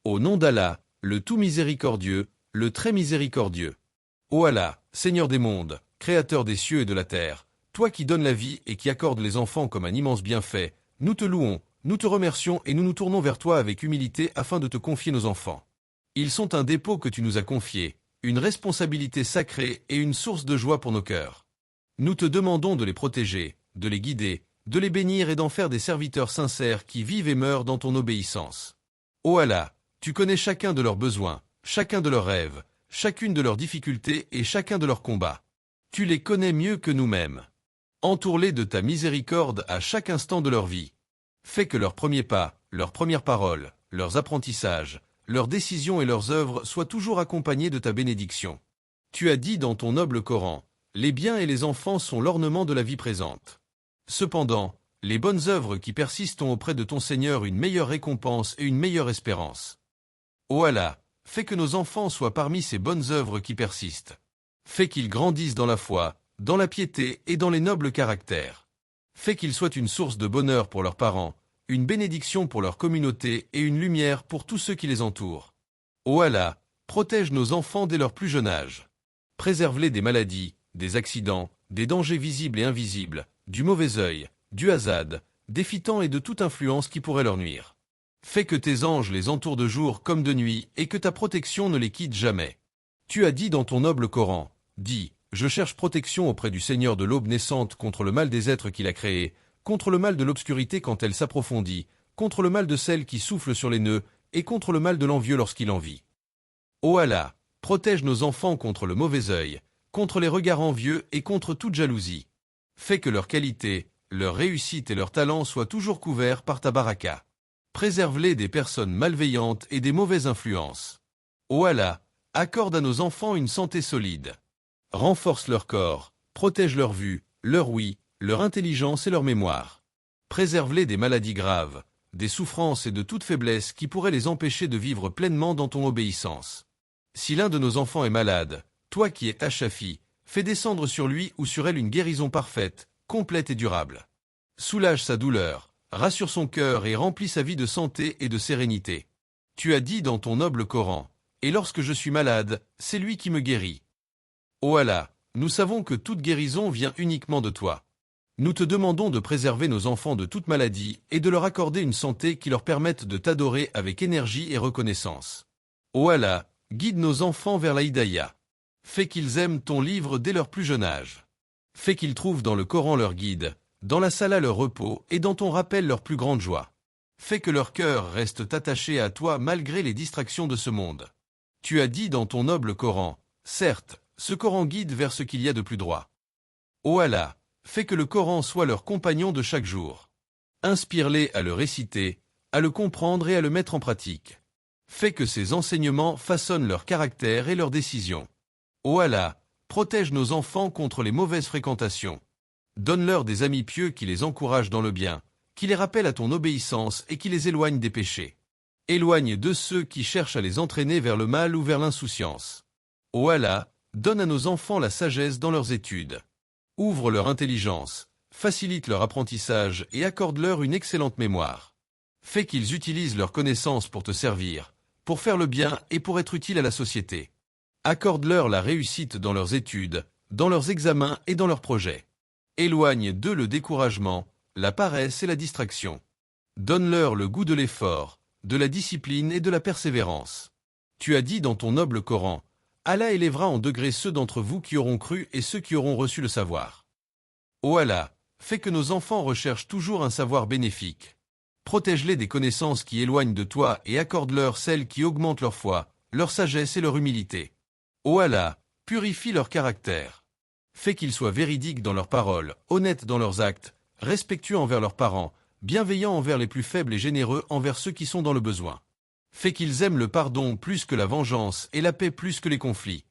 Au nom d'Allah, le tout miséricordieux, le très miséricordieux. Ô Allah, Seigneur des mondes, Créateur des cieux et de la terre, toi qui donnes la vie et qui accordes les enfants comme un immense bienfait, nous te louons, nous te remercions et nous nous tournons vers toi avec humilité afin de te confier nos enfants. Ils sont un dépôt que tu nous as confié, une responsabilité sacrée et une source de joie pour nos cœurs. Nous te demandons de les protéger, de les guider, de les bénir et d'en faire des serviteurs sincères qui vivent et meurent dans ton obéissance. Ô Allah, tu connais chacun de leurs besoins, chacun de leurs rêves, chacune de leurs difficultés et chacun de leurs combats. Tu les connais mieux que nous-mêmes. Entoure-les de ta miséricorde à chaque instant de leur vie. Fais que leurs premiers pas, leurs premières paroles, leurs apprentissages, leurs décisions et leurs œuvres soient toujours accompagnés de ta bénédiction. Tu as dit dans ton noble Coran, les biens et les enfants sont l'ornement de la vie présente. Cependant, les bonnes œuvres qui persistent ont auprès de ton Seigneur une meilleure récompense et une meilleure espérance. Ô Allah, fais que nos enfants soient parmi ces bonnes œuvres qui persistent. Fais qu'ils grandissent dans la foi, dans la piété et dans les nobles caractères. Fais qu'ils soient une source de bonheur pour leurs parents, une bénédiction pour leur communauté et une lumière pour tous ceux qui les entourent. Ô Allah, protège nos enfants dès leur plus jeune âge. Préserve-les des maladies, des accidents, des dangers visibles et invisibles, du mauvais œil, du hasad, des fitans et de toute influence qui pourrait leur nuire. Fais que tes anges les entourent de jour comme de nuit et que ta protection ne les quitte jamais. Tu as dit dans ton noble Coran, dis, je cherche protection auprès du Seigneur de l'aube naissante contre le mal des êtres qu'il a créés, contre le mal de l'obscurité quand elle s'approfondit, contre le mal de celle qui souffle sur les nœuds et contre le mal de l'envieux lorsqu'il envie. Ô Allah, protège nos enfants contre le mauvais œil, contre les regards envieux et contre toute jalousie. Fais que leur qualité, leur réussite et leur talent soient toujours couverts par ta baraka. Préserve-les des personnes malveillantes et des mauvaises influences. Ô Allah, accorde à nos enfants une santé solide. Renforce leur corps, protège leur vue, leur ouïe, leur intelligence et leur mémoire. Préserve-les des maladies graves, des souffrances et de toute faiblesse qui pourraient les empêcher de vivre pleinement dans ton obéissance. Si l'un de nos enfants est malade, toi qui es Achafi, fais descendre sur lui ou sur elle une guérison parfaite, complète et durable. Soulage sa douleur, rassure son cœur et remplis sa vie de santé et de sérénité. Tu as dit dans ton noble Coran, « Et lorsque je suis malade, c'est lui qui me guérit. » Ô Allah, nous savons que toute guérison vient uniquement de toi. Nous te demandons de préserver nos enfants de toute maladie et de leur accorder une santé qui leur permette de t'adorer avec énergie et reconnaissance. Ô Allah, guide nos enfants vers la hidayah. Fais qu'ils aiment ton livre dès leur plus jeune âge. Fais qu'ils trouvent dans le Coran leur guide, dans la Salah leur repos et dans ton rappel leur plus grande joie. Fais que leur cœur reste attaché à toi malgré les distractions de ce monde. Tu as dit dans ton noble Coran, certes, ce Coran guide vers ce qu'il y a de plus droit. Ô Allah, fais que le Coran soit leur compagnon de chaque jour. Inspire-les à le réciter, à le comprendre et à le mettre en pratique. Fais que ces enseignements façonnent leur caractère et leurs décisions. Ô Allah, protège nos enfants contre les mauvaises fréquentations. Donne-leur des amis pieux qui les encouragent dans le bien, qui les rappellent à ton obéissance et qui les éloignent des péchés. Éloigne de ceux qui cherchent à les entraîner vers le mal ou vers l'insouciance. Ô Allah, donne à nos enfants la sagesse dans leurs études. Ouvre leur intelligence, facilite leur apprentissage et accorde-leur une excellente mémoire. Fais qu'ils utilisent leurs connaissances pour te servir, pour faire le bien et pour être utiles à la société. Accorde-leur la réussite dans leurs études, dans leurs examens et dans leurs projets. Éloigne d'eux le découragement, la paresse et la distraction. Donne-leur le goût de l'effort, de la discipline et de la persévérance. Tu as dit dans ton noble Coran, Allah élèvera en degrés ceux d'entre vous qui auront cru et ceux qui auront reçu le savoir. Ô Allah, fais que nos enfants recherchent toujours un savoir bénéfique. Protège-les des connaissances qui éloignent de toi et accorde-leur celles qui augmentent leur foi, leur sagesse et leur humilité. Ô Allah, purifie leur caractère. Fais qu'ils soient véridiques dans leurs paroles, honnêtes dans leurs actes, respectueux envers leurs parents, bienveillants envers les plus faibles et généreux envers ceux qui sont dans le besoin. Fais qu'ils aiment le pardon plus que la vengeance et la paix plus que les conflits.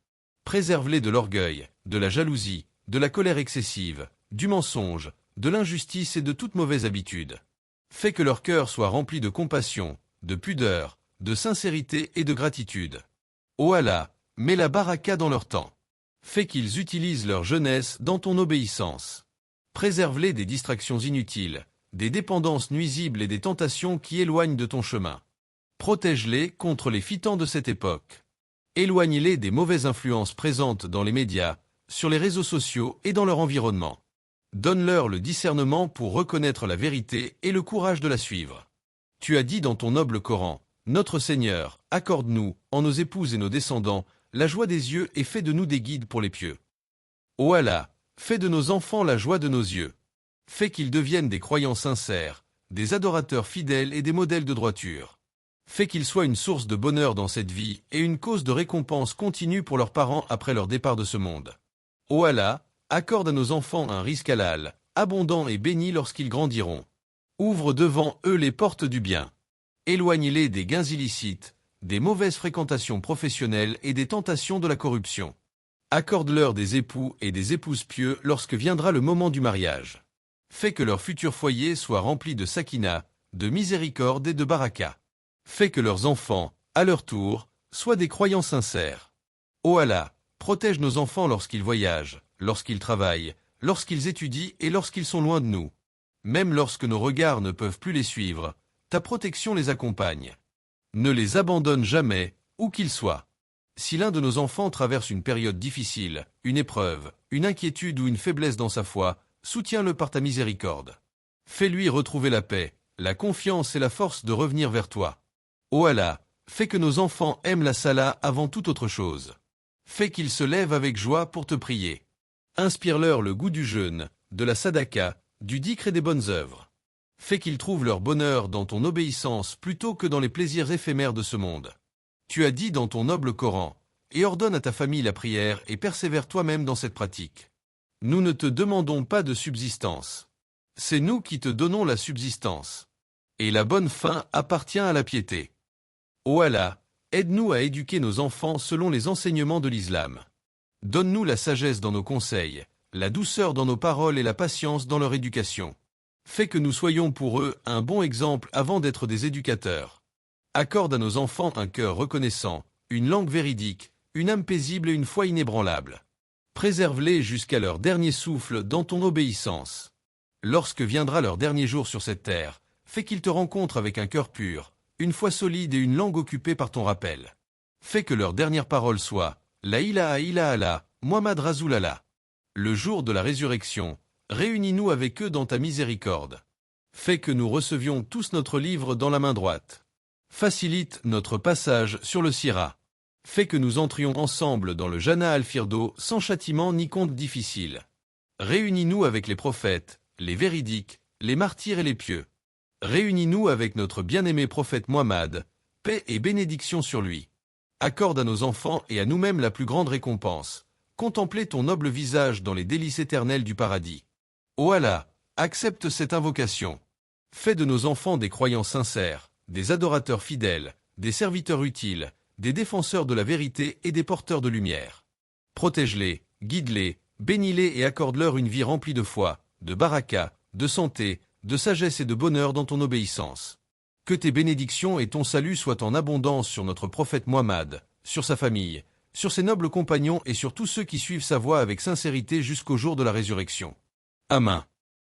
Préserve-les de l'orgueil, de la jalousie, de la colère excessive, du mensonge, de l'injustice et de toute mauvaise habitude. Fais que leur cœur soit rempli de compassion, de pudeur, de sincérité et de gratitude. Ô Allah, mets la baraka dans leur temps. Fais qu'ils utilisent leur jeunesse dans ton obéissance. Préserve-les des distractions inutiles, des dépendances nuisibles et des tentations qui éloignent de ton chemin. Protège-les contre les fitans de cette époque. Éloigne-les des mauvaises influences présentes dans les médias, sur les réseaux sociaux et dans leur environnement. Donne-leur le discernement pour reconnaître la vérité et le courage de la suivre. Tu as dit dans ton noble Coran, « Notre Seigneur, accorde-nous, en nos épouses et nos descendants, la joie des yeux et fais de nous des guides pour les pieux. Ô Allah, fais de nos enfants la joie de nos yeux. Fais qu'ils deviennent des croyants sincères, des adorateurs fidèles et des modèles de droiture. Fais qu'ils soient une source de bonheur dans cette vie et une cause de récompense continue pour leurs parents après leur départ de ce monde. Ô Allah, accorde à nos enfants un risque halal, abondant et béni lorsqu'ils grandiront. Ouvre devant eux les portes du bien. Éloigne-les des gains illicites, des mauvaises fréquentations professionnelles et des tentations de la corruption. Accorde-leur des époux et des épouses pieux lorsque viendra le moment du mariage. Fais que leur futur foyer soit rempli de sakina, de miséricorde et de baraka. Fais que leurs enfants, à leur tour, soient des croyants sincères. Ô Allah, protège nos enfants lorsqu'ils voyagent, lorsqu'ils travaillent, lorsqu'ils étudient et lorsqu'ils sont loin de nous. Même lorsque nos regards ne peuvent plus les suivre, ta protection les accompagne. Ne les abandonne jamais, où qu'ils soient. Si l'un de nos enfants traverse une période difficile, une épreuve, une inquiétude ou une faiblesse dans sa foi, soutiens-le par ta miséricorde. Fais-lui retrouver la paix, la confiance et la force de revenir vers toi. Ô Allah, fais que nos enfants aiment la salat avant toute autre chose. Fais qu'ils se lèvent avec joie pour te prier. Inspire-leur le goût du jeûne, de la sadaka, du dhikr et des bonnes œuvres. Fais qu'ils trouvent leur bonheur dans ton obéissance plutôt que dans les plaisirs éphémères de ce monde. Tu as dit dans ton noble Coran, et ordonne à ta famille la prière et persévère toi-même dans cette pratique. Nous ne te demandons pas de subsistance. C'est nous qui te donnons la subsistance. Et la bonne fin appartient à la piété. Ô Allah, aide-nous à éduquer nos enfants selon les enseignements de l'islam. Donne-nous la sagesse dans nos conseils, la douceur dans nos paroles et la patience dans leur éducation. Fais que nous soyons pour eux un bon exemple avant d'être des éducateurs. Accorde à nos enfants un cœur reconnaissant, une langue véridique, une âme paisible et une foi inébranlable. Préserve-les jusqu'à leur dernier souffle dans ton obéissance. Lorsque viendra leur dernier jour sur cette terre, fais qu'ils te rencontrent avec un cœur pur, une foi solide et une langue occupée par ton rappel. Fais que leur dernière parole soit « La ilaha illallah, Muhammad Rasulallah ». Le jour de la résurrection, réunis-nous avec eux dans ta miséricorde. Fais que nous recevions tous notre livre dans la main droite. Facilite notre passage sur le Sira. Fais que nous entrions ensemble dans le Jannah al-Firdo sans châtiment ni compte difficile. Réunis-nous avec les prophètes, les véridiques, les martyrs et les pieux. Réunis-nous avec notre bien-aimé prophète Muhammad, paix et bénédiction sur lui. Accorde à nos enfants et à nous-mêmes la plus grande récompense. Contempler ton noble visage dans les délices éternelles du paradis. Ô Allah, accepte cette invocation. Fais de nos enfants des croyants sincères, des adorateurs fidèles, des serviteurs utiles, des défenseurs de la vérité et des porteurs de lumière. Protège-les, guide-les, bénis-les et accorde-leur une vie remplie de foi, de baraka, de santé, de sagesse et de bonheur dans ton obéissance. Que tes bénédictions et ton salut soient en abondance sur notre prophète Muhammad, sur sa famille, sur ses nobles compagnons et sur tous ceux qui suivent sa voie avec sincérité jusqu'au jour de la résurrection. Amen.